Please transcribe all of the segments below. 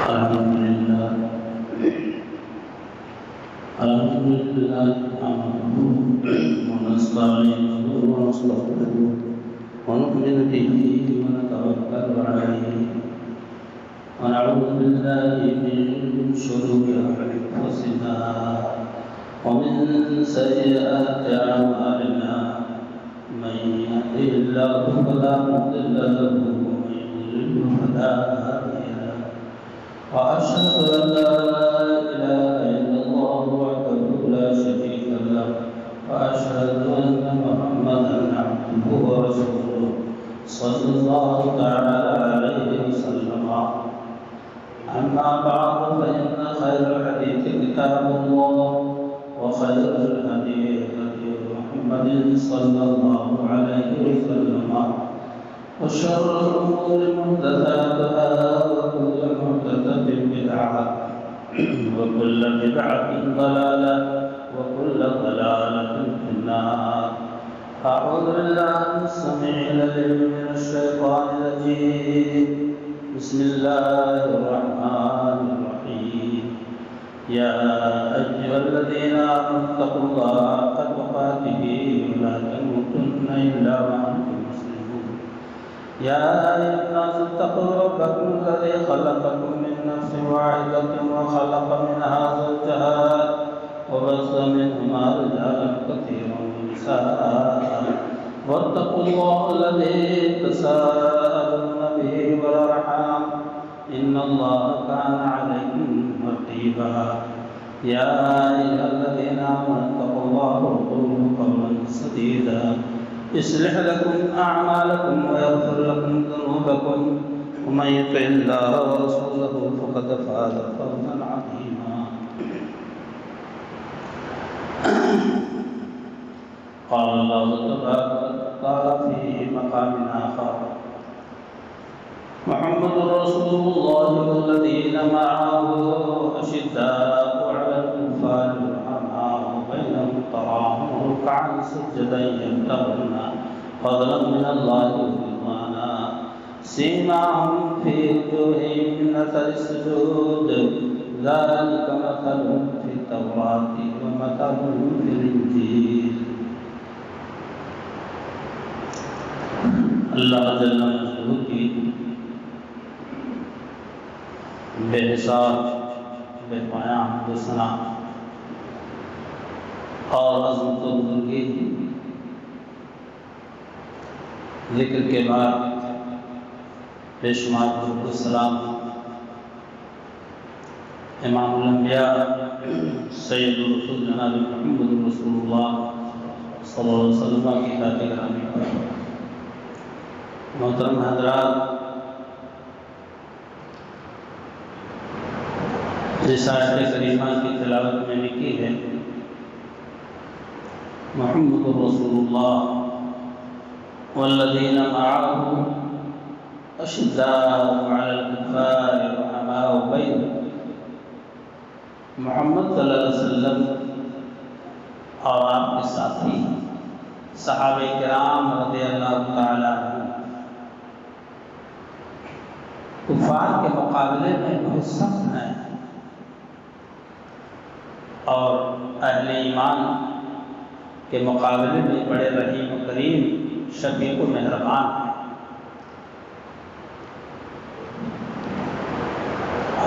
الحمد لله نحمده ونستعينه ونستغفره ونؤمن به ونتوكل عليه ونعوذ بالله من شرور أنفسنا ومن سيئات أعمالنا من يهده الله فلا مضل له ومن يضلل فلا هادي له وأشهد أن لا إله إلا الله وحده لا شريك له وأشهد أن محمدا عبده ورسوله صلى الله تعالى عليه وسلم. أما بعد فإن خير الحديث كتاب الله وخير الهدي هدي محمد صلى الله عليه وسلم وشر الأمور محدثاتها وكل محدثة بدعة وكل بدعة ضلالة وكل ضلالة في النار. أعوذ بالله السميع العليم من الشيطان الرجيم. بسم الله الرحمن الرحيم. يا أيها الذين آمنوا اتقوا الله حق تقاته ولا تموتن إلا وأنتم مسلمون. يا أيها الناس اتقوا ربكم الذي خلقكم من نفس واحدة وخلق منها زوجها وبث منهما رجالا كثيرا ونساء واتقوا الله الذي تساءلون به والأرحام إن الله كان عليكم رقيبا. يا أيها الذين آمنوا اتقوا الله وقولوا قولا سديدا يصلح لكم أعمالكم ويغفر لكم ذنوبكم ومن يطع الله ورسوله فقد فاز فوزا عظيما. قال الله تبارك وتعالى في مقام آخر: محمد رسول الله والذين معه أشداء على الكفار رحماء بينهم تراهم ركعا سجدا يبتغون فضلا من الله ورضوانا سيماهم في وجوههم من أثر السجود ذلك مثلهم في التوراة ومثلهم في الإنجيل. اللہ جل مجدہ کی بے حساب بے پایاں حمد و ثنا اور عظمت و بزرگی ذکر کے بعد بے شمار درود و سلام امام الانبیاء سید الرسول جناب محمد رسول اللہ صلی اللہ علیہ وسلم کی ذات گرامی پر. محترم حضرات، جس آیت کریمہ کی تلاوت میں نے کی ہے، محمد رسول اللہ والذین معه اشداء علی الکفار رحماء بینہم. محمد صلی اللہ علیہ وسلم اور آپ کے ساتھی صحابہ کرام رضی اللہ تعالیٰ عنہ کفار کے مقابلے میں بہت سخت ہیں اور اہل ایمان کے مقابلے میں بڑے رحیم و کریم شفیق و مہربان ہیں.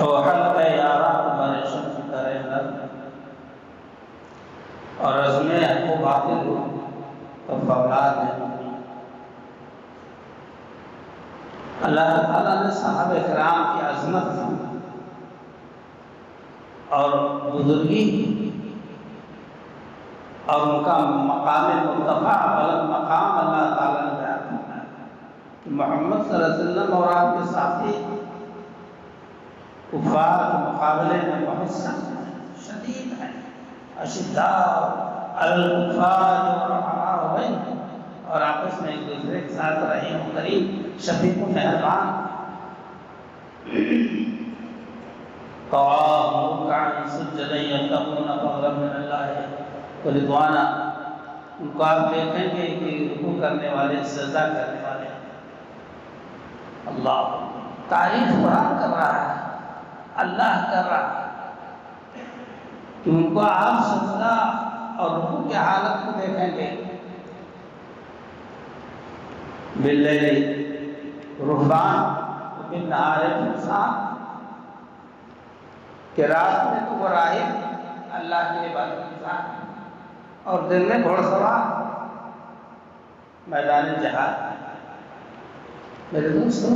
حلق یارہ بر شمس کرے نر اور رزم حق و باطل تو فولاد ہے. اللہ تعالیٰ نے صحابہ کرام کی عظمت اور بزرگی اور ان کا مقام مرتفع بلند مقام اللہ تعالیٰ نے بیان فرمایا کہ محمد صلی اللہ علیہ وسلم اور آپ کے ساتھی کفار کے مقابلے میں بہت سخت ہیں، شدید ہیں. اشداء علی الکفار رحماء بینہم، اور آپس میں ایک دوسرے کے ساتھ رحیم و کریم شفیق و مہربان. تراهم رکعا سجدا یبتغون فضلا من اللہ ورضوانا. ان کو آپ دیکھیں گے کہ رکوع کرنے والے، سجدہ کرنے والے. اللہ تعریف قرآن کر رہا ہے اللہ کر رہا کہ ان کو آپ سجدہ اور رکوع کی حالت کو دیکھیں گے. باللیل رہبان وبالنہار فرسان، کہ رات میں تو وہ راہب اللہ کی عبادت انسان اور دن میں گھوڑ سوار میدان جہاد. میرے دوستوں،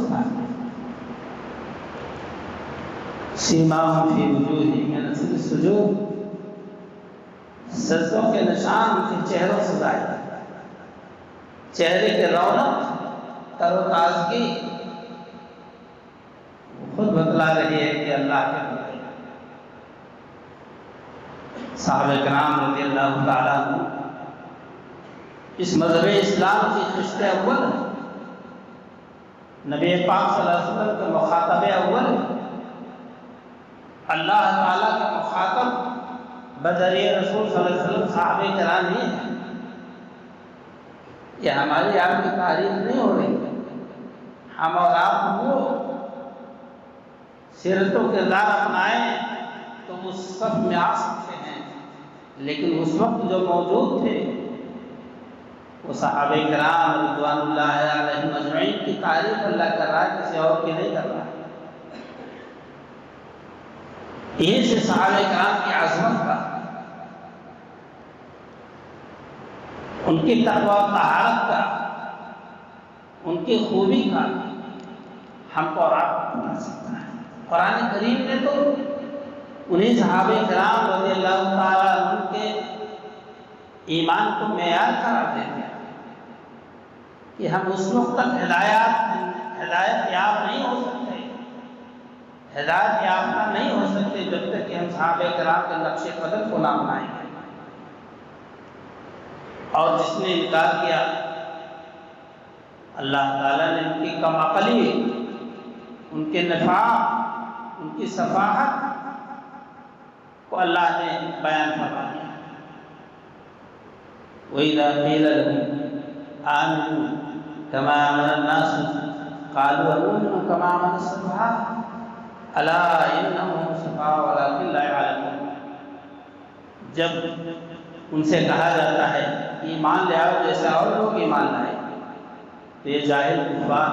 سیماہم فی وجوہہم من اثر السجود، سجدوں کے نشان ان کے چہروں سے ظاہر، چہرے کے رونق، تر و تازگی خود بتلا رہی ہے کہ اللہ کے بندے. صحابہ کرام رضی اللہ تعالیٰ عنہ اس مذہب اسلام کی خشت اول، نبی پاک صلی اللہ علیہ وسلم کے مخاطب اول، اللہ تعالیٰ کا مخاطب بذریعہ رسول صلی اللہ علیہ وسلم صحابہ کرام ہی ہیں. یہ ہماری آپ کی تعریف نہیں ہو رہی. ہم اور آپ وہ سیرت و کردار اپنائیں تو اس سب میں آ سکتے ہیں، لیکن اس وقت جو موجود تھے وہ صحابہ کرام رضوان اللہ علیہم اجمعین کی تعریف اللہ کر رہا ہے، کسی اور کی نہیں کر رہا. یہیں سے صحابہ کرام کی عظمت کا، ان کی تقوی و طہارت کا، ان کی خوبی کا ہم کو اور آپ کو بتا سکتا ہے. قرآن کریم نے تو انہیں صحابہ کرام رضی اللہ تعالیٰ عنہ کے ایمان کو معیار قرار دے دیا کہ ہم اس وقت تک ہدایت یاب نہیں ہو سکتے، ہدایت یافتہ نہیں ہو سکتے جب تک کہ ہم صحابہ کرام کے نقش قدم کو نہ اپنائیں گے. اور جس نے انکار کیا اللہ تعالیٰ نے ان کی کم عقلی، ان کے نفاق، ان کی سفاہت کو اللہ نے بیان فرما دیا. وَإِذَا قِيلَ لَهُمْ آمِنُوا كَمَا آمَنَ النَّاسُ قَالُوا أَنُؤْمِنُ كَمَا آمَنَ السُّفَهَاءُ أَلَا إِنَّهُمْ السُّفَهَاءُ وَلَٰكِن لَّا يَعْلَمُونَ. جب ان سے کہا جاتا ہے کہ ایمان لے آؤ جیسا اور لوگ ایمان لائے، تو یہ جاہل کفار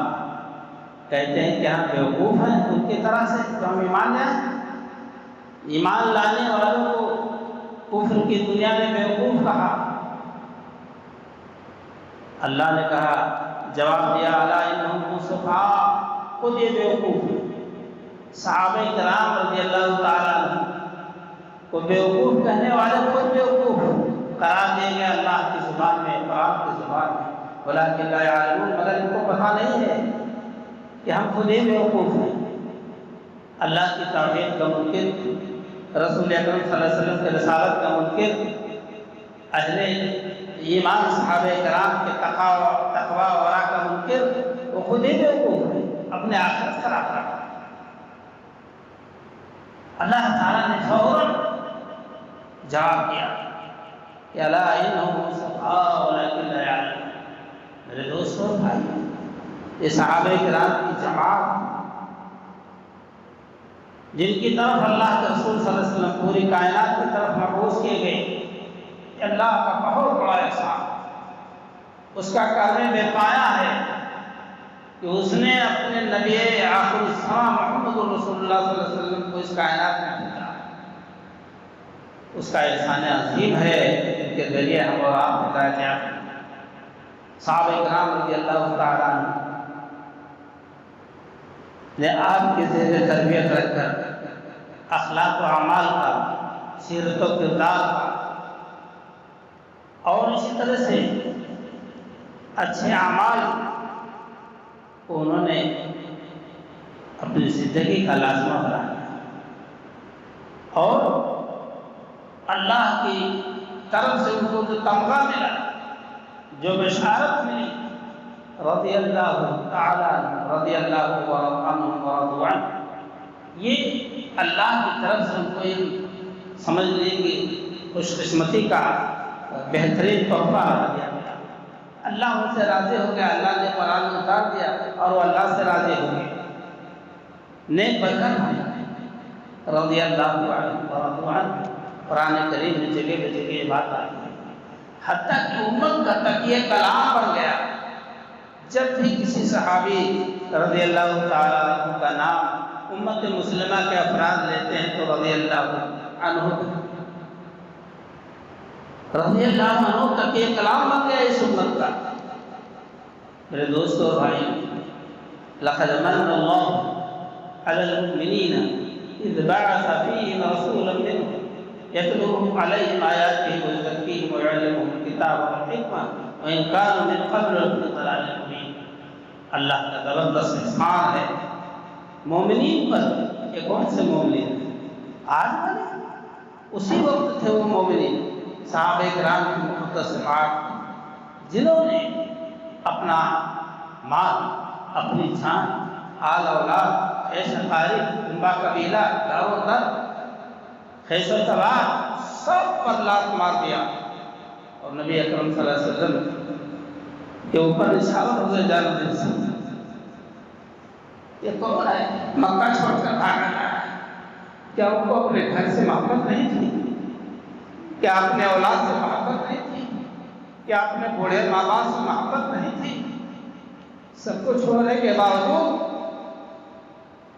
کہتے ہیں کہ ہم بیوقوف ہیں ان کی طرح سے تو ہم ایمان لے آئیں. ایمان لانے والوں کو کفر کی دنیا میں بیوقوف کہا. اللہ نے کہا، جواب دیا، الا انہم صفاء، خود یہ بیوقوف ہیں. صحابہ کرام رضی اللہ تعالیٰ عنہ کو بیوقوف کہنے والے خود بیوقوف قرار دیا گیا اللہ کی زبان میں، قرآن کی زبان میں. ولکن لا یعلمون، مگر ان کو پتہ نہیں ہے کہ ہم خود ہی بیوقوف ہیں. اللہ کی توحید کا منکر، رسول اکرم صلی اللہ علیہ وسلم کی رسالت کا منکر، اہل ایمان صحابہ کرام کے تقوی و ورع کا منکر، وہ خود ہی بیوقوف ہے، اپنے آخرت خراب رکھا. اللہ تعالیٰ نے فوراً جواب دیا کہ الا انہم صفاء ولکن لا یعلمون. میرے دوستوں بھائی، یہ صحابہ کرام کی جماعت جن کی طرف اللہ کے رسول صلی اللہ علیہ وسلم پوری کائنات کی طرف مبعوث کیے گئے، اللہ کا بہت بڑا احسان، اس کا کرم بے پایا ہے کہ اس نے اپنے نبی آخر الزمان محمد رسول اللہ صلی اللہ علیہ وسلم کو اس کائنات میں بھیجا. اس کا احسان عظیم ہے کہ ذریعے ہم اور آپ ہدایت یافتہ. صحابہ کرام رضی اللہ تعالیٰ عنہ نے آپ کے زیر تربیت رکھ کر اخلاق و اعمال کا، سیرت و کردار کا، اور اسی طرح سے اچھے اعمال کو انہوں نے اپنی زندگی کا لازمہ بنایا. اور اللہ کی طرف سے ان کو جو تمغہ ملا، جو بشارت ملی، رضی اللہ تعالیٰ رضی اللہ عنہ ورضوا عنہ، یہ اللہ کی طرف سے ان کو یہ سمجھ لیں کہ خوش قسمتی کا بہترین تحفہ دیا گیا. اللہ ان سے راضی ہو گیا، اللہ نے قرآن میں اتار دیا اور وہ اللہ سے راضی ہو گئے. نیک بنکر ہوئے. رضی اللہ عنہ قرآن کریم میں جگہ بہ جگہ یہ بات آئی ہے، حتیٰ کہ امت کا تکیہ کلام بن گیا۔ جب بھی کسی صحابی رضی اللہ تعالیٰ عنہ کا نام امت مسلمہ کے افراد لیتے ہیں تو رضی اللہ عنہ تکیہ کلام بن گیا اس امت کا۔ میرے دوستو اور بھائی، لقد من اللہ علی المؤمنین اذ بعث فیہم رسولا منہم یتلو علیہم آیاتہ ویزکیہم ویعلمہم الکتاب والحکمہ وإن كانوا من قبل لفی ضلال مبین۔ اللہ کا زبردست احسان ہے مومنین پر۔ یہ کون سے مومنین؟ آج والے اسی وقت تھے وہ مومنین، صحابہ کرام کی مختصمات، جنہوں نے اپنا مال، اپنی جان، آل اولاد، خیش اقارب، کنبہ قبیلہ، در و در، خیش و تبار، سب پر لات مار دیا اور نبی اکرم صلی اللہ علیہ وسلم کے اوپر نشانہ روزے جانا دل سے۔ یہ کون ہے؟ مکہ چھوڑ کر بھاگا جا رہا ہے۔ کیا ان کو اپنے گھر سے محبت نہیں تھی؟ کیا اپنے اولاد سے محبت نہیں تھی؟ کیا اپنے بوڑھے ماں باپ سے محبت نہیں تھی؟ سب کو چھوڑنے کے باوجود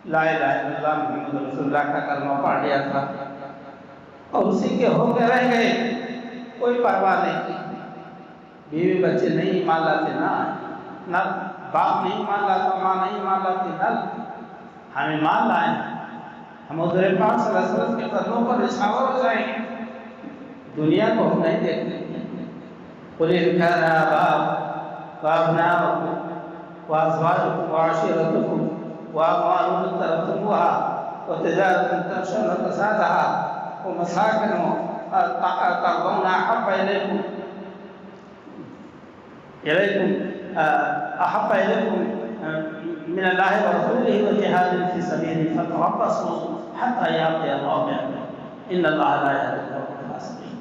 لا الہ الا اللہ محمد رسول اللہ کا کلمہ پڑھ لیا تھا اور اسی کے ہو کے رہ گئے، کوئی پرواہ نہیں کی۔ بیوی بچے نہیں مان لاتے، نہ باپ نہیں مان لاتا، ماں نہیں مان لاتی، نہ ہمیں مان لائیں، ہم حضور پاک صلی اللہ علیہ وسلم کے قدموں پر نشاور ہو جائیں گے۔ دنیا کو ہم نہیں دیکھتے۔ قُلْ إِنْ كَانَ آبَاؤُكُمْ وَأَبْنَاؤُكُمْ وَأَزْوَاجُكُمْ وَعَشِيرَتُكُمْ وَأَمْوَالٌ اقْتَرَفْتُمُوهَا وَتِجَارَةٌ تَخْشَوْنَ كَسَادَهَا وَمَسَاكِنُ تَرْضَوْنَهَا أَحَبَّ إِلَيْكُمْ مِنَ اللَّهِ وَرَسُولِهِ وَجِهَادٍ فِي سَبِيلِهِ فَتَرَبَّصُوا حَتَّى يَأْتِيَ اللَّهُ بِأَمْرِهِ إِنَّ اللَّهَ لَا يَهْدِي الْقَوْمَ الْفَاسِقِينَ۔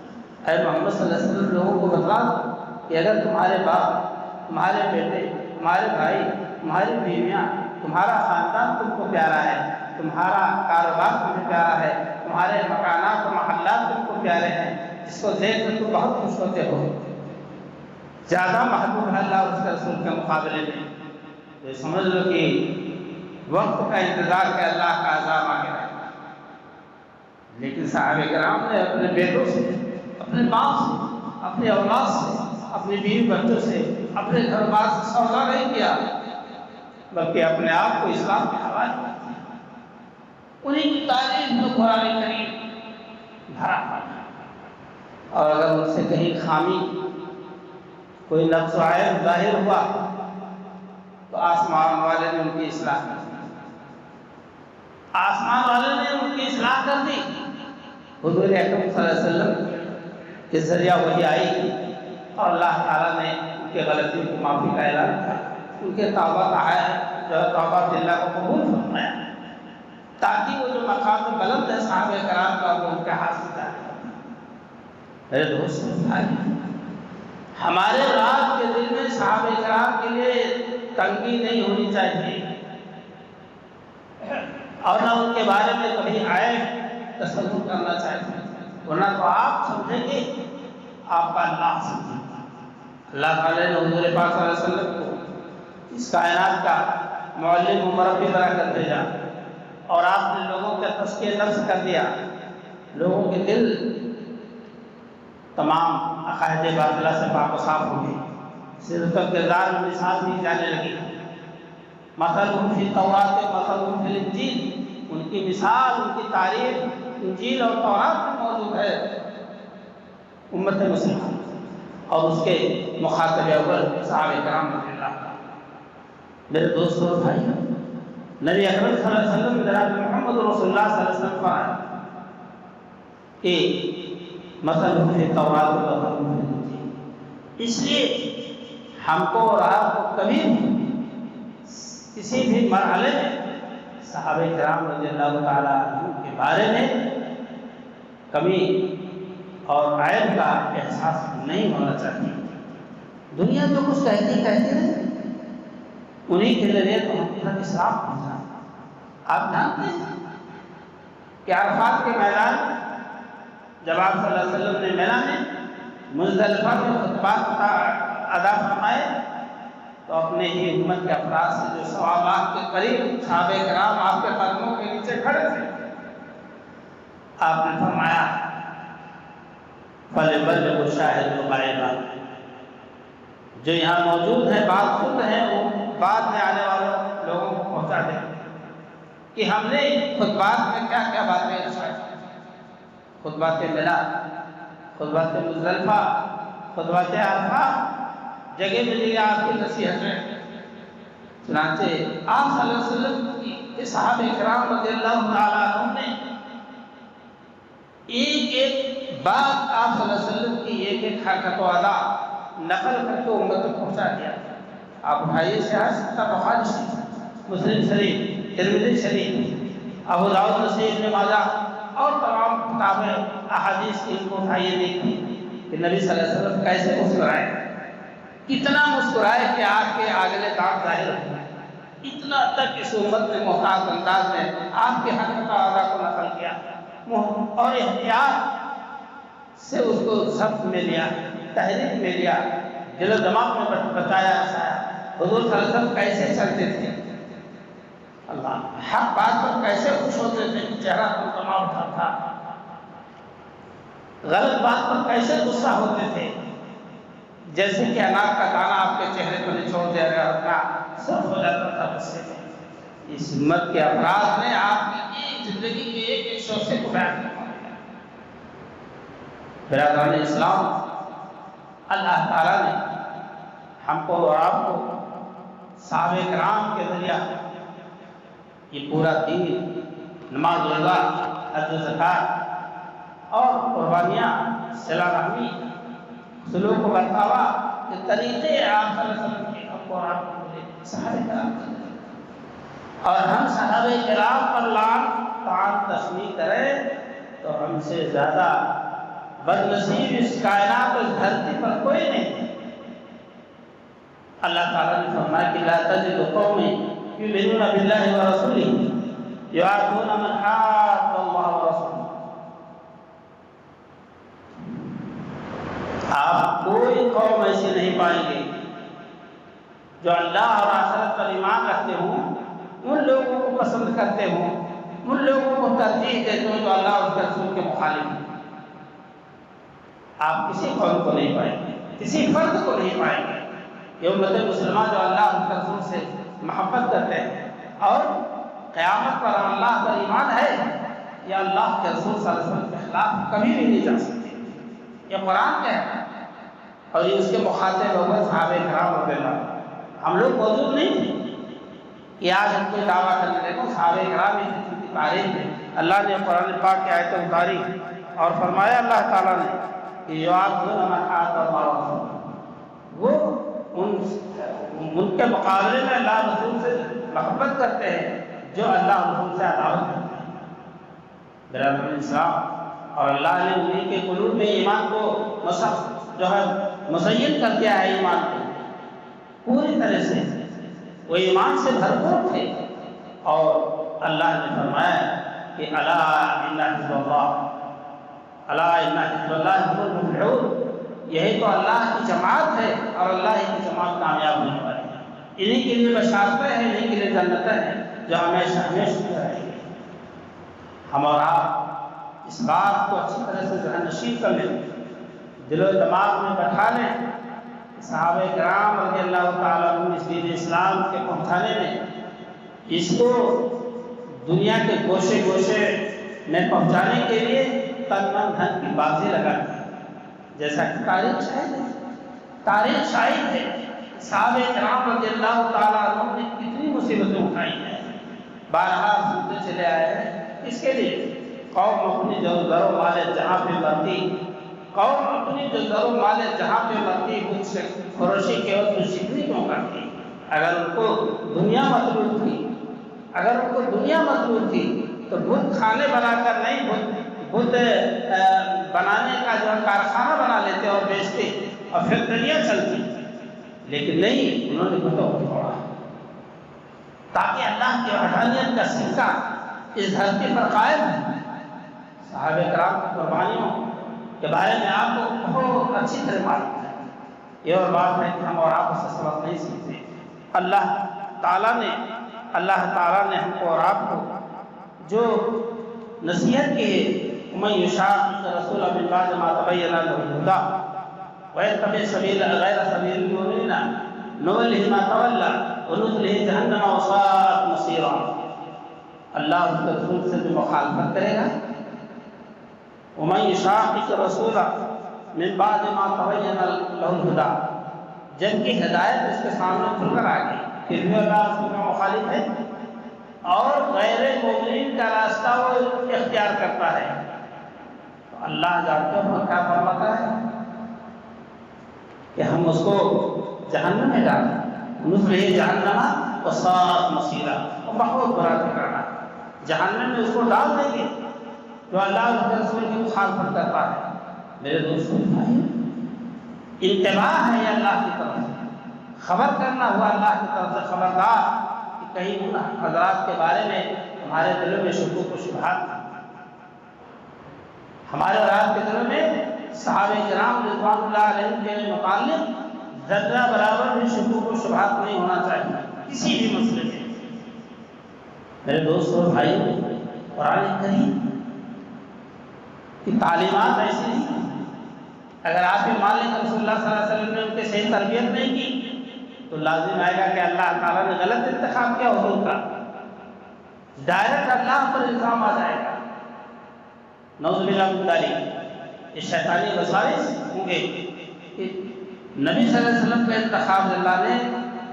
اے محمد صلی اللہ علیہ وسلم لوگوں کو بتلا دو کہ اگر تمہارے باپ، تمہارے بیٹے، تمہارے بھائی، تمہاری بیویاں، تمہارا خاندان تم کو پیارا ہے، تمہارا کاروبار تمہیں پیارا ہے، تمہارے مکانات و محلات تم کو پیارے ہیں، جس کو دیکھ کر تم بہت خوش ہوتے ہو، زیادہ محبوب ہے اللہ اور اس کے رسول کے مقابلے میں، تو سمجھ لو کہ وقت کا انتظار کہ اللہ کا عذاب آگے رہے گا۔ لیکن صحابہ کرام نے اپنے بیٹوں سے، اپنے باپ سے، اپنے اولاد سے، اپنے بیوی بچوں سے، اپنے گھر بار سے سودا نہیں کیا، بلکہ اپنے آپ کو اسلام کے حوالے کیا۔ انہیں کی تعلیم میں قرآن کریم بھرا پڑا، اور اگر ان سے کہیں خامی، کوئی نقص و عیب ظاہر ہوا تو آسمان والے نے ان کی اصلاح کر دی، آسمان والے نے ان کی اصلاح کر دی۔ حضور اکرم صلی اللہ علیہ وسلم کے ذریعہ وحی آئی اور اللہ تعالیٰ نے ان کے غلطیوں کو معافی کا اعلان کیا، ان کے توبہ کا ہے جو توبہ اللہ کو قبول فرمایا، تاکہ وہ جو مقام بلند ہے صحابہ کرام کا وہ ان کے ہاتھ سے جائے۔ میرے دوست بھائی، ہمارے رات کے دل میں صحابہ کرام کے لیے تنگی نہیں ہونی چاہیے، اور نہ ان کے بارے میں کبھی عیب تصور کرنا چاہیے، ورنہ تو آپ سمجھیں گے آپ کا اللہ سمجھیں گے۔ اللہ تعالیٰ نے حضور پاک صلی اللہ علیہ وسلم کو اس کائنات کا معلم و مربی بنا کر بھیجا، اور آپ نے لوگوں کا تزکیہ نفس کر دیا، لوگوں کے دل تمام عقائد باطلہ سے پاک و صاف ہو گئی، سیرت و کردار میں مثال دی جانے لگی۔ مثلہم فی التوراۃ مثلہم فی الانجیل، ان کی مثال، ان کی تعریف انجیل اور تورات میں موجود ہے۔ امت مسلمہ اور اس کے مخاطب اول صحابہ کرام رضی اللہ عنہ۔ میرے دوستوں اور بھائی، نبی اکرم صلی اللہ علیہ وسلم جناب محمد رسول اللہ صلی اللہ علیہ وسلم فرمایا کہ مثلہم فی التوراۃ مثلہم فی الانجیل، اس لیے ہم کو اور آپ کو کبھی کسی بھی مرحلے میں صحابہ کرام رضی اللہ تعالیٰ عنہ کے بارے میں کمی اور عیب کا احساس نہیں ہونا چاہیے۔ دنیا جو کچھ کہتے رہے، انہیں کے ذریعے تو ہم تک اسلام پہنچا۔ آپ جانتے ہیں کہ عرفات کے میدان جب آپ صلی اللہ علیہ وسلم نے مینا میں مزدلفہ میں خطبات ادا فرمائے تو اپنے ہی امت کے افراد سے جو 1.25 لاکھ کے قریب صحابہ کرام آپ کے قدموں کے نیچے کھڑے تھے، آپ نے فرمایا فَلْيُبَلِّغِ الشَّاهِدُ الْغَائِبَ، جو یہاں موجود ہیں بات خود ہیں وہ بعد میں آنے والوں لوگوں کو پہنچا دیں کہ ہم نے خطبات میں کیا کیا باتیں ارشاد کی، خطبات مینا، خطبات مزدلفہ، خطبات عرفہ، جگہ ملی آپ کی نصیحتیں۔ چنانچہ آپ صلی اللہ علیہ وسلم کے صحابہ کرام رضی اللہ تعالیٰ عنہ نے ایک ایک بات آپ صلی اللہ علیہ وسلم کی ایک ایک حرکت و ادا نقل کر کے امت تک پہنچا دیا۔ آپ اٹھائیے سیاست کا بخاری شریف، مسلم شریف، ترمذی شریف، ابو داؤد نسائی ابن ماجہ اور تمام کتابیں احادیث کی ان کو اٹھائیے دیکھیں کہ نبی صلی اللہ علیہ وسلم کیسے مسکرائے، کتنا مسکرائے کہ آپ کے اگلے دانت ظاہر ہو گئے، اتنا تک اس امت نے محتاط انداز میں آپ کے حرکت و ادا کو نقل کیا اور احتیاط سے اس کو ضبط میں لیا، تحریک میں لیا، دل و دماغ میں بتایا حضور صلی اللہ علیہ وسلم کیسے چلتے تھے، اللہ حق بات پر کیسے خوش ہوتے تھے، چہرہ پر تمام اٹھا تھا، غلط بات پر کیسے غصہ ہوتے تھے، جیسے کہ انار کا دانہ آپ کے چہرے پر نچوڑ دیا گیا ہوتا سب ہو جاتا تھا غصے میں۔ اس امت کے افراد نے آپ کی ایک زندگی کے ایک ایک شعبے کو بیان کیا۔ برادران اسلام، اللہ تعالیٰ نے ہم کو اور آپ کو صحابہ کرام کے ذریعہ یہ پورا دین، نماز روزہ، حج و زکوٰۃ اور قربانیاں، صلہ رحمی، سلوک و برتاوا کے طریقے آپ صلی اللہ علیہ وسلم کے ہم کو اور آپ کو ملے صحابہ کرام کے ذریعے، اور ہم صحابہ کرام پر لعن طعن تشنیع کریں تو ہم سے زیادہ بدنصیب اس کائنات اور دھرتی پر کوئی نہیں۔ اللہ تعالیٰ نے فرمایا کہ لا تجد قوم یؤمنون باللہ ورسولہ یوادون من حاد اللہ ورسولہ، آپ کوئی قوم ایسی نہیں پائیں گے جو اللہ اور آخرت پر ایمان رکھتے ہوں، ان لوگوں کو پسند کرتے ہوں، ان لوگوں کو ترجیح دیتے ہوں جو اللہ اور اس کے رسول کے مخالف ہیں۔ آپ کسی قوم کو نہیں پائیں گے، کسی فرد کو نہیں پائیں گے یہ امت مسلمہ جو اللہ اور اس کے رسول سے محبت کرتے ہیں اور قیامت پر اللہ پر ایمان ہے، یا اللہ کے رسول صلی اللہ علیہ وسلم کے خلاف کبھی بھی نہیں جا سکتے۔ یہ قرآن کیا ہے اور یہ اس کے مخاطب لوگ صحابہ کرام رضی اللہ عنہ۔ ہم لوگ موجود نہیں تھے کہ آج ہم کوئی دعویٰ کرنے لگے، صحابہ کرام کی تاریخ میں اللہ نے قرآن پاک کی آیت اتاری اور فرمایا اللہ تعالیٰ نے کہ یوادون من حاد اللہ ورسولہ، وہ ان کے مقابلے میں اللہ رسول سے محبت کرتے ہیں جو اللہ رسول سے عداوت کرتے ہیں۔ برادران اسلام، اور اللہ نے انہیں کے قلوب میں ایمان کو مزین کر دیا ہے، ایمان کو پوری طرح سے وہ ایمان سے بھرپور تھے، اور اللہ نے فرمایا کہ الا ان حزب اللہ، الا ان حزب اللہ هم المفلحون، یہی تو اللہ کی جماعت ہے اور اللہ کی جماعت کامیاب ہونے والی ہے۔ انہی کے لیے بشارتیں ہیں، انہی کے لیے جنتیں ہیں جو ہمیشہ ہمیشہ رہیں گی۔ ہم اور آپ اس بات کو اچھی طرح سے ذہن نشین کر لیں، دل و دماغ میں بٹھا لیں، صحابہ کرام رضی اللہ تعالیٰ عنہ اس دین اسلام کے پہنچانے میں، اس کو دنیا کے گوشے گوشے میں پہنچانے کے لیے تن من دھن کی بازی لگائی، جیسا کہ تاریخ شاہد ہے، تاریخ شاہد ہے۔ صحابہ کرام رضی اللہ تعالیٰ عنہ نے کتنی مصیبتیں اٹھائی ہیں، بارہا سنتے چلے آئے ہیں، اس کے لیے قوم اپنی جو زر و مال جہاں پہ مرتی، قوم اپنی جو زر و مال جہاں پہ مرتی مجھ سے فروشی کے وقت شکری کیوں کرتی؟ اگر ان کو دنیا مطلوب تھی، اگر ان کو دنیا مطلوب تھی تو بت کھانے بنا کر نہیں، بت بنانے کا جو کارخانہ بنا لیتے اور بیچتے اور پھر دنیا چلتی، لیکن نہیں، انہوں نے بتوں کو چھوڑا تاکہ اللہ کی وحدانیت کا سلسلہ اس دھرتی پر قائم ہے۔ صحابہ کرام کی قربانیوں کے بارے میں آپ کو بہت اچھی طرح معلوم ہے. یہ اور بات ہے کہ ہم اور آپ سے سبق نہیں سیکھتے. اللہ تعالیٰ نے ہم کو اور آپ کو جو نصیحت کی ہے وَمَن يُشَاقِقِ الرَّسُولَ مِن بَعْدِ مَا تَبَيَّنَ لَهُ الْهُدَىٰ وَيَتَّبِعْ سَبِيلَ غَيْرَ سَبِيلِ الْمُؤْمِنِينَ نُوَلِّهِ مَا تَوَلَّىٰ وَنُصْلِهِ جَهَنَّمَ وَسَاءَتْ مَصِيرًا. اللہ اس کے رسول سے جو مخالفت کرے گا وَمَن يُشَاقِقِ الرَّسُولَ مِن بَعْدِ مَا تَبَيَّنَ لَهُ الْهُدَىٰ جن کی ہدایت اس کے سامنے کھل کر آ گئی پھر بھی اللہ اس کا مخالف ہے اور غیر مومنین کا راستہ وہ اختیار کرتا ہے. تو اللہ جانتے ہو کیا فرماتا ہے کہ ہم اس کو جہنم میں ڈالیں. نصلہ جہنم وساءت مصیرا اور بہت برا ٹھکانہ جہنم میں اس کو ڈال دیں گے جو اللہ اور اس کے رسول کی مخالفت کرتا ہے. میرے دوستوں بھائی انتباہ ہے یہ اللہ کی طرف سے خبر کرنا ہوا اللہ کی طرف سے خبردار کہ کہیں ان حضرات کے بارے میں ہمارے دلوں میں شکوک و شبہات ہمارے اور آپ کے دلوں میں صحابہ کرام رضوان اللہ علیہم کے متعلق ذرہ برابر بھی شکوک و شبہات نہیں ہونا چاہیے کسی بھی مسئلے میں. میرے دوستوں اور بھائیوں قرآن کریم کی تعلیمات ایسی نہیں ہیں. اگر آپ یہ مان لیں کہ رسول اللہ صلی اللہ علیہ وسلم نے ان کی صحیح تربیت نہیں کی تو لازم آئے گا کہ اللہ تعالیٰ نے غلط انتخاب کیا حضور کا. ڈائریکٹ اللہ پر الزام آ جائے گا. نعوذ باللہ من ذالک. یہ شیطانی وساوس ہوں گے کہ نبی صلی اللہ علیہ وسلم کا انتخاب اللہ نے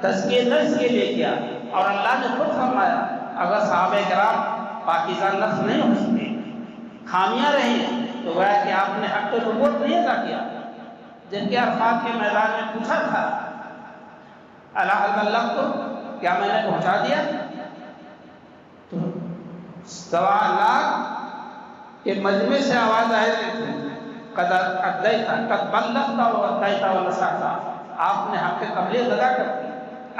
تزکیہ نفس کے لیے کیا اور اللہ نے خود فرمایا اگر صحابہ کرام پاکیزہ نفس نہیں ہو سکے خامیاں رہیں تو گویا کہ آپ نے حق نبوت نہیں ادا کیا. جن کے عرفات کے میدان میں پوچھا تھا اللہ تو کیا میں نے پہنچا دیا تو 1.25 لاکھ کے مجمع سے آواز آئے تھے قد ادیتا قد بلغتا و ادیتا و نصحتا آپ نے حق تبلیغ ادا کر دی.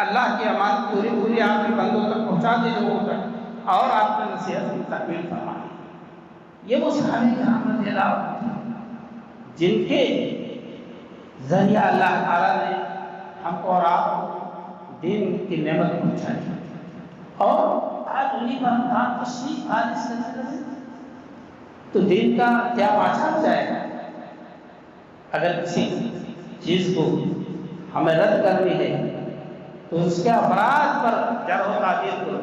اللہ کی امانت پوری آپ کے بندوں تک پہنچا دی لوگوں تک اور آپ نے نصیحت کی تکمیل فرمائی. یہ وہ صحابہ کرام رضی اللہ عنہ جن کے ذریعہ اللہ تعالیٰ نے ہم کو اور آپ کو دین کی نعمت پہنچائی اور آج انہیں پر ہم تشریف خالص کرتے ہیں تو دین کا کیا پاچھا ہو جائے گا. اگر کسی چیز کو ہمیں رد کرنی ہے تو اس کے افراد پر جرح و تعدیل کرو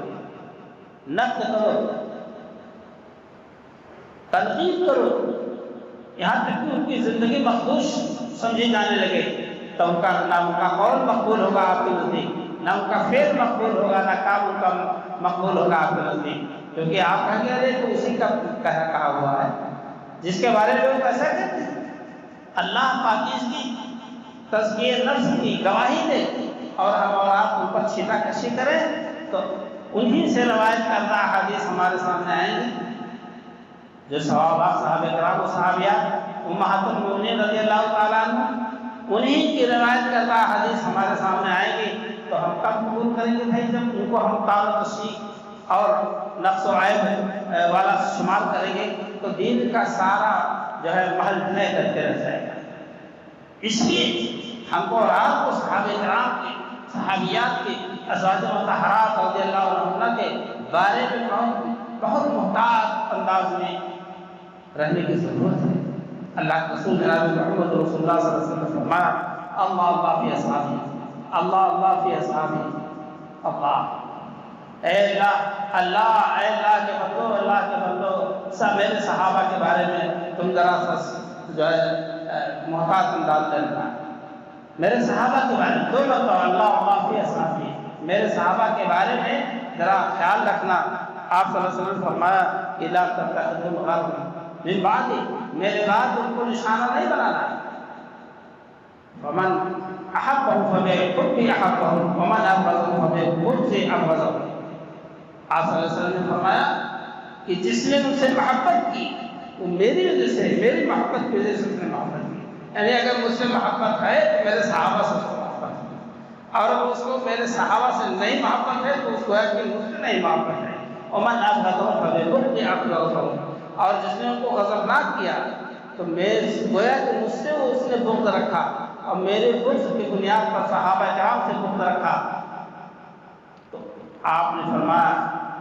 نقد کرو تنقید کرو یہاں تک کہ ان کی زندگی مخدوش سمجھی جانے لگے تو نہ ان کا قول مقبول ہوگا آپ کے نزدیک نہ ان کا فعل مقبول ہوگا نہ کام ان کا مقبول ہوگا آپ کے نزدیک. کیونکہ آپ کا کہہ رہے تو اسی کا کہا ہوا ہے جس کے بارے میں لوگ ایسا کہتے ہیں. اللہ پاکیزگی تزکیہ نفس کی گواہی دے اور ہم اور آپ ان پر چھیٹا کشی کریں تو انہی سے روایت کردہ حدیث ہمارے سامنے آئیں گے جو صحابہ کرام و صحابیات امہات المؤمنین رضی اللہ تعالیٰ عنہ انہی کی روایت کردہ حدیث ہمارے سامنے آئیں گی تو ہم کب قبول کریں گے بھائی جب ان کو ہم تعال و تشریح اور نقص و عیب والا شمار کریں گے تو دین کا سارا جو ہے محل نئے کرتے رہ جائے گا. اس لیے ہم کو اور آپ کو صحابہ کرام کے صحابیات کے ازواج مطہرات رضی اللہ عنہ کے بارے میں بہت محتاط انداز میں رہنے کی ضرورت ہے. اللہ کے رسول جناب محمد رسول اللہ صلی اللہ علیہ وسلم نے فرمایا اللہ اللہ فی اصحابی اللہ اللہ فی اصحابی اللہ اے اللہ کے بندو سب میرے صحابہ کے بارے میں تم ذرا سا جو ہے محتاط انداز میں رہنا. میرے صحابہ کے بارے میں دو مرتبہ اللہ اللہ فی اصحابی میرے صحابہ کے بارے میں ذرا خیال رکھنا. آپ صلی اللہ علیہ وسلم نے فرمایا الا تتخذوا غرضا من بعدی میرے بعد ان کو نشانہ نہیں بنانا. ومن احبہ فبحبی احبہ ومن ابغضہ فبغضی ابغضہ. آپ صلی اللہ علیہ وسلم نے فرمایا کہ جس نے مجھ سے محبت کی وہ میری وجہ سے میری محبت کی وجہ سے اس نے محبت کی. یعنی اگر مجھ سے محبت ہے تو میرے صحابہ سے محبت ہے اور اس کو میرے صحابہ سے نہیں محبت ہے تو اس کو ہے کہ مجھ سے نہیں محبت ہے. ومن ابغضہ فبغضی ابغضہ اور جس نے ان کو غضبناک کیا تو گویا کہ مجھ سے اس نے بغض رکھا اور میرے بغض کی بنیاد پر صحابہ کرام سے بغض رکھا۔ تو آپ نے فرمایا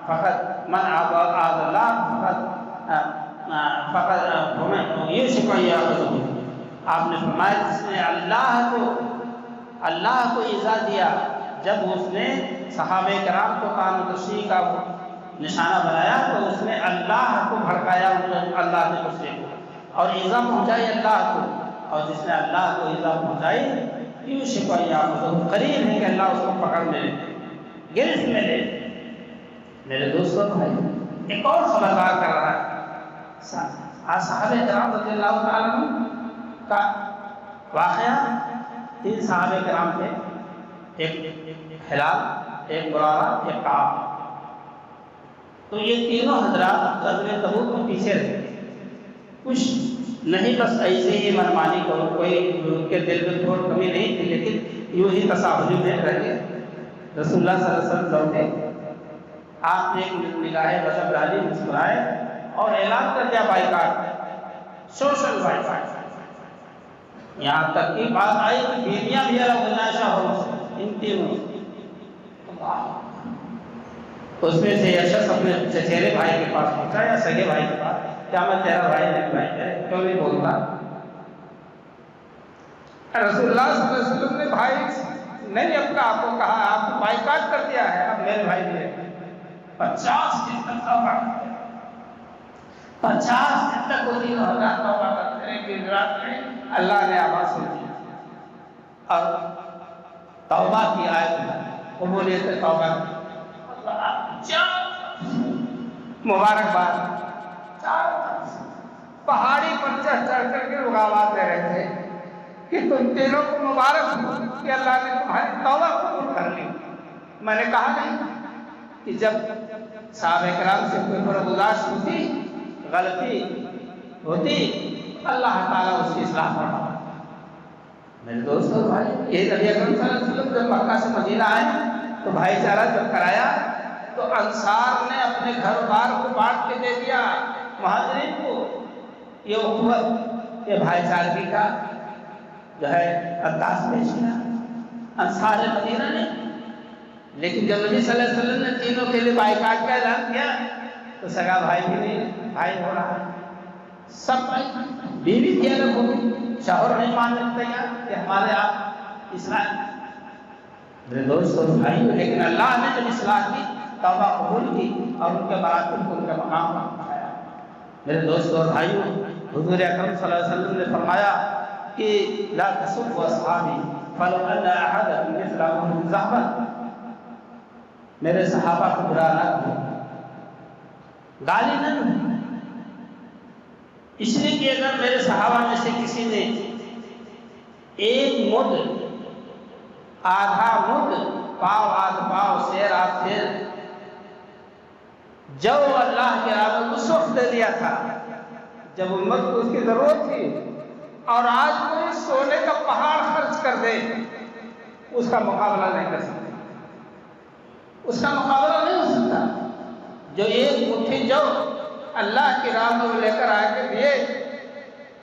فقط من آذ اللہ فقط یہ شکایہ آپ نے فرمایا جس نے اللہ کو ایذا دیا جب اس نے صحابہ کرام کو قانون کشی کا نشانہ بنایا تو اس نے اللہ کو بھڑکایا، اللہ نے دوسرے کو، اور ایذا پہنچائی اللہ کو، اور جس نے اللہ کو ایذا پہنچائی یوں شکایہ قریب ہے کہ اللہ اس کو پکڑ میں لے، گرفت میں لے۔ میرے دوستوں بھائی ایک اور خبردار کر رہا ہے، صحابہ کرام رضی اللہ تعالیٰ عنہ کا واقعہ۔ 3 صحابہ کرام تھے، ایک ہلال، ایک مرارہ، ایک کعب۔ تو یہ تینوں حضرات غزوہ تبوک میں پیچھے رہے، کچھ نہیں بس ایسے ہی منمانی کو، کوئی ان کے دل میں تھوڑی کمی نہیں تھی، لیکن یوں ہی تساہلی میں رہ گئے۔ رسول اللہ صلی اللہ علیہ وسلم لوٹے، آپ نے ایک نگاہ غضب ڈالی، مسکرائے اور اعلان کر دیا بائیکاٹ، سوشل بائیکاٹ۔ یہاں تک کہ بات آئی کہ بیویاں بھی الگ گنجائشہ ہو ان تینوں۔ اس میں سے یہ شخص اپنے چچیرے بھائی کے پاس پہنچا یا سگے بھائی کے پاس، کیا میں تیرا بھائی نہیں بھائی ہے، کیوں نہیں بولتا؟ رسول اللہ صلی اللہ علیہ وسلم نے بھائی نہیں اپنا آپ کو کہا، آپ کو بائیکاٹ کر دیا ہے، اب میرے بھائی نے 50 دن تک توبہ کرتے، 50 دن تک وہ تینوں حضرات توبہ کرتے ہیں کہ رات میں اللہ نے آواز سن دی اور توبہ کی آیت قبولیت توبہ مبارکباد۔ پہاڑی پر چڑھ کر کے لوگ آواز دے رہے تھے کہ تم تینوں کو مبارک ہو کہ اللہ نے تمہاری توبہ قبول کر لی۔ میں نے کہا نہیں کہ جب صحابہ کرام سے کوئی برگزاشت ہوتی، غلطی ہوتی، اللہ تعالیٰ اس کی اصلاح فرماتا۔ میرے دوستوں بھائی، یہ نبی اکرم صلی اللہ علیہ وسلم جب مکہ سے مدینہ آئے تو بھائی چارہ جب کرایا تو انصار نے اپنے گھر بار کو بانٹ کے دے دیا مہاجرین کو۔ یہ اخوت، یہ بھائی چارگی کا جو ہے انداز پیش کیا انصار مدینہ نے۔ لیکن جب نبی صلی اللہ علیہ وسلم نے تینوں کے لیے بائیکاٹ کا اعلان کیا تو سگا بھائی بھی نہیں، بھائی ہو رہا ہے سب بھائی، بیوی بھی الگ ہو گئی، شوہر نہیں ماننے تیار کہ ہمارے آپ اسلام۔ میرے دوستوں بھائی، لیکن اللہ نے جب اصلاح کی، توبہ قبول کی اور ان کے مراتب کو ان کے مقام پر پہنچایا۔ میرے دوستوں اور بھائیوں، حضور اکرم صلی اللہ علیہ وسلم نے فرمایا کہ لا تسبوا اصحابی فلو ان احدکم مثل احد ذهبا، میرے صحابہ کو برا نہ کہو، گالی نہ دو، اس لیے کہ اگر میرے صحابہ میں سے کسی نے ایک مد، آدھا مد، پاؤ آدھ پاؤ، سیر آدھ سیر جو اللہ کے راہ میں اس وقت دے دیا تھا جب امت کو اس کی ضرورت تھی، اور آج کوئی سونے کا پہاڑ خرچ کر دے اس کا مقابلہ نہیں کر سکتا، اس کا مقابلہ نہیں ہو سکتا۔ جو ایک مٹھی جو اللہ کی راہ میں لے کر آ کے دیے،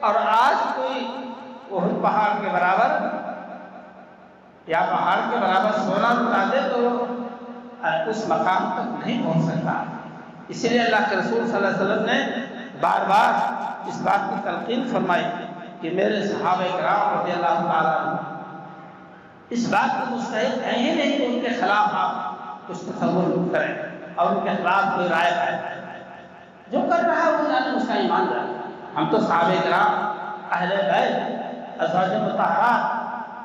اور آج کوئی وہ پہاڑ کے برابر یا پہاڑ کے برابر سونا لٹا دے تو اس مقام تک نہیں پہنچ سکتا۔ اسی لیے اللہ کے رسول صلی اللہ علیہ وسلم نے بار بار اس بات کی تلقین فرمائی کہ میرے صحابہ کرام رضی اللہ تعالیٰ عنہ اس بات کو مستحق ہے ہی نہیں کہ ان کے خلاف آپ کچھ تصور کریں اور ان کے خلاف کوئی رائے ہے۔ جو کر رہا ہے وہ جانے اس کا ایمان رہا۔ ہم تو صحابہ کرام، اہل بیت، ازواج مطہرات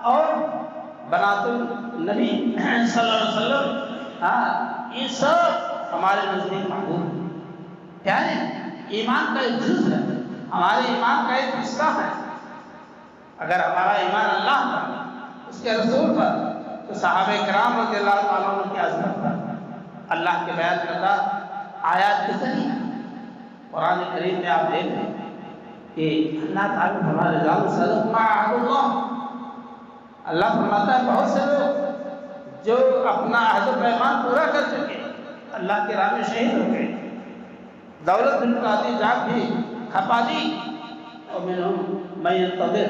اور بنات النبی صلی اللہ علیہ وسلم، یہ سب ہمارے نزدیک محبوب کیا ہے، ایمان کا ایک جز ہے، ہمارے ایمان کا ایک حصہ ہے۔ اگر ہمارا ایمان اللہ پر، اس کے رسول پر، تو صحابہ کرام رضی اللہ تعالیٰ عنہ کی عظمت پر اللہ کے بیان کردہ آیات کے ذریعے قرآن کریم میں آپ دیکھ رہے ہیں کہ اللہ تعالیٰ ہمارے رضا صدق ما عہد اللہ، اللہ فرماتا ہے بہت سے لوگ جو اپنا عہد و پیمان پورا کر چکے، اللہ کے راہ میں شہید ہو گئے، دولت بن قاضی جاب بھی کھپا دی اور میں ينتظر،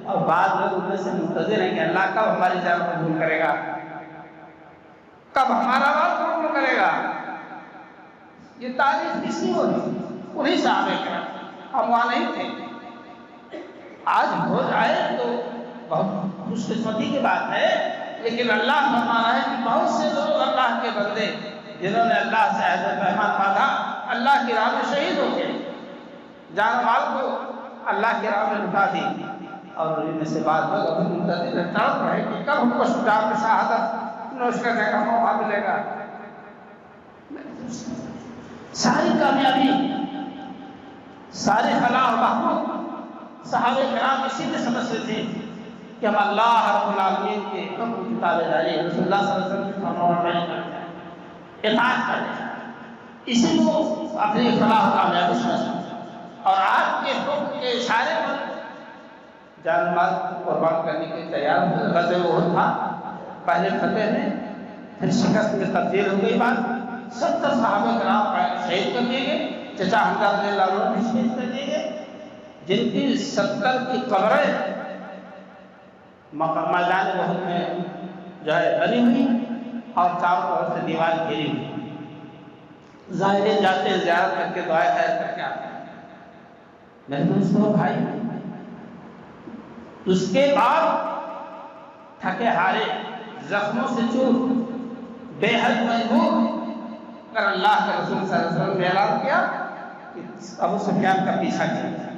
اور بعض لوگ ان میں سے منتظر ہیں کہ اللہ کب ہماری جان قبول کرے گا، کب ہمارا بات قبول کرے گا۔ یہ تعریف کس کی ہو رہی؟ انہیں صحابہ کرام، ہم وہاں نہیں تھے۔ آج ہو جائے تو بہت خوش قسمتی کی بات ہے، لیکن اللہ فرما رہا ہے کہ بہت سے لوگ اللہ کے بندے جنہوں نے اللہ سے عہد و پیمان باندھا، اللہ کی راہ میں شہید ہو گئے، جان مال کو اللہ کی راہ میں لٹا دی، اور ان میں سے بعض لوگ ابھی منتظر تڑپ رہے کہ کب ہم کو شجاعت میں شہادت نوش کرنے کا موقع ملے گا۔ ساری کامیابی، سارے فلاح و بہبود صحابہ کرام اسی میں سمجھتے تھے کہ ہم اللہ رب العالمین کے حکم کی تابعداری، رسول اللہ صلی اللہ علیہ وسلم کی فرمانبرداری کرتے ہیں، اطاعت کرتے ہیں، اسی کو اپنی فلاح و کامیابی سمجھتے ہیں، اور آپ کے حکم کے اشارے پر جان مال قربان کرنے کے تیار ہوئے۔ غزوہ احد تھا، پہلے فتح میں، پھر شکست میں تبدیل ہو گئی بات، 70 صحابہ کرام شہید کر دیے گئے، چچا حمزہ رضی اللہ عنہ بھی شہید کر دیے گئے، جن کی 70 کی قبریں میدان احد میں جو ہے بنی ہوئی اور چاروں طرف سے دیوار گھیری ہوئی، ظاہرین جاتے ہیں زیارت کر کے دعائیں خیر کر کے آتے ہیں۔ میرے دوستوں بھائی، اس کے بعد تھکے ہارے، زخموں سے چور، بے حد مجبور کر اللہ کے رسول صلی اللہ علیہ وسلم نے اعلان کیا کہ ابو سفیان کا پیچھا کیا،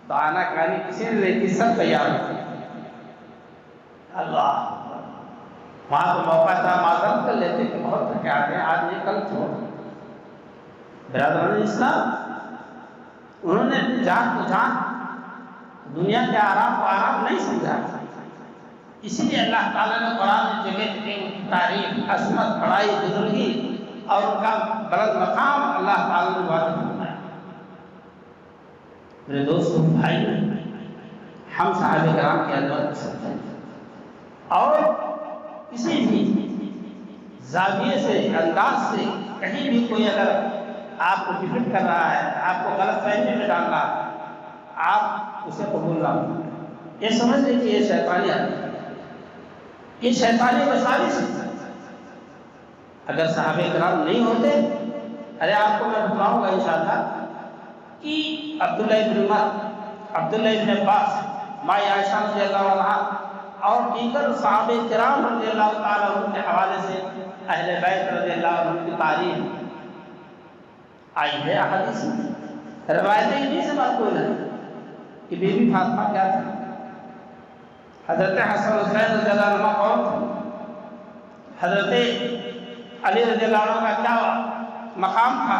تو آنا کھانی کسی نے نہیں کی، سب تیار ہوتے۔ اللہ وہاں تو موقع تھا، معذرت کر لیتے کہ بہت تھکے آتے ہیں، آج نہیں کل چھوڑ۔ برادران اسلام، انہوں نے جان کو جان، دنیا کے آرام کو آرام نہیں سمجھا، اسی لیے اللہ تعالیٰ نے قرآن میں جگہ جگہ ان کی تعریف، عظمت، بڑائی، بزرگی اور ان کا بلند مقام اللہ تعالیٰ نے واضح فرمایا۔ میرے دوستوں بھائی، ہم صحابہ کرام کی عظمت کو سمجھیں اور کسی بھی زاویے سے، انداز سے کہیں بھی کوئی اگر آپ کو ڈفٹ کر رہا ہے، آپ کو غلط فہمی میں ڈال رہا ہے، آپ اسے قبول نہ کریں۔ یہ سمجھ لیں کہ یہ شیطانی عمل ہے، یہ شیطانی وساوس ہے۔ اگر صحابہ کرام نہیں ہوتے، ارے آپ کو میں بتلاؤں گا انشاءاللہ کہ عبداللہ ابن عمر، عبداللہ ابن عباس، ماں عائشہ رضی اللہ عنہا اور دیگر صحابہ کرام رضی اللہ تعالیٰ عنہ کے حوالے سے اہل بیت رضی اللہ عنہ کی تعریف آئی ہے احادیث میں۔ روایتیں انہیں سے بات کوئی نہیں کہ بی بی فاطمہ کیا تھی، حضرت حسن حسین رضی اللہ عنہ کون تھا، حضرت علی رضی اللہ عنہ کا کیا مقام تھا،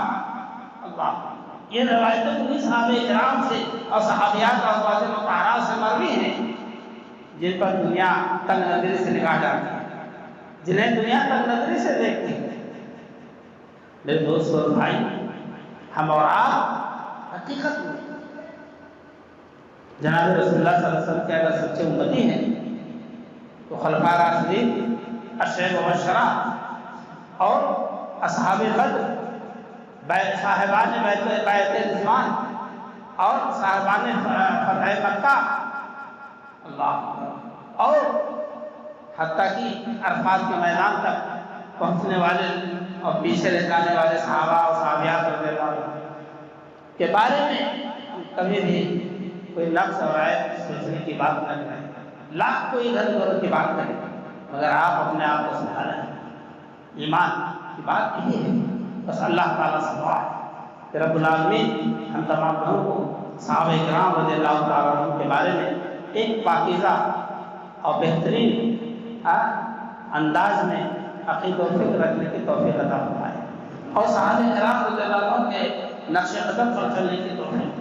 اللہ یہ روایتیں انہیں صحابہ کرام سے اور صحابیات اور ازواج مطہرات سے مروی ہیں جن پر دنیا تنگ نظری سے نگاہ ڈالتی ہے، جنہیں دنیا تنگ نظری سے دیکھتی ہے۔ میرے دوست اور بھائی، ہم اور آپ حقیقت میں جناب رسول اللہ صلی اللہ علیہ وسلم کے اگر سچے امتی ہیں تو خلفاء راشدین، اشرف مبشرہ اور اصحاب بدر، صاحبان بیعت رضوان اور صاحبان فتح مکہ، اللہ، اور حتیٰ کہ عرفات کے میدان تک پہنچنے والے اور پیچھے رہ جانے والے صحابہ اور صحابیات رضی اللہ عنہ کے بارے میں کبھی بھی کوئی نقص اور عیب سوچنے کی بات نہ کریں، لاکھ کوئی ادھر ادھر کی بات کریں، مگر آپ اپنے آپ کو سنبھالیں۔ ایمان کی بات یہی ہے، بس اللہ تعالیٰ سے دعا ہے کہ رب العالمین ہم تمام لوگوں کو صحابہ کرام رضی اللہ تعالیٰ عنہ کے بارے میں ایک پاکیزہ اور بہترین انداز میں عقیدہ و فکر رکھنے کی توفیق عطا فرمائے، اور صحابہ کرام رضی اللہ عنہ کے نقش قدم پر چلنے کی توفیق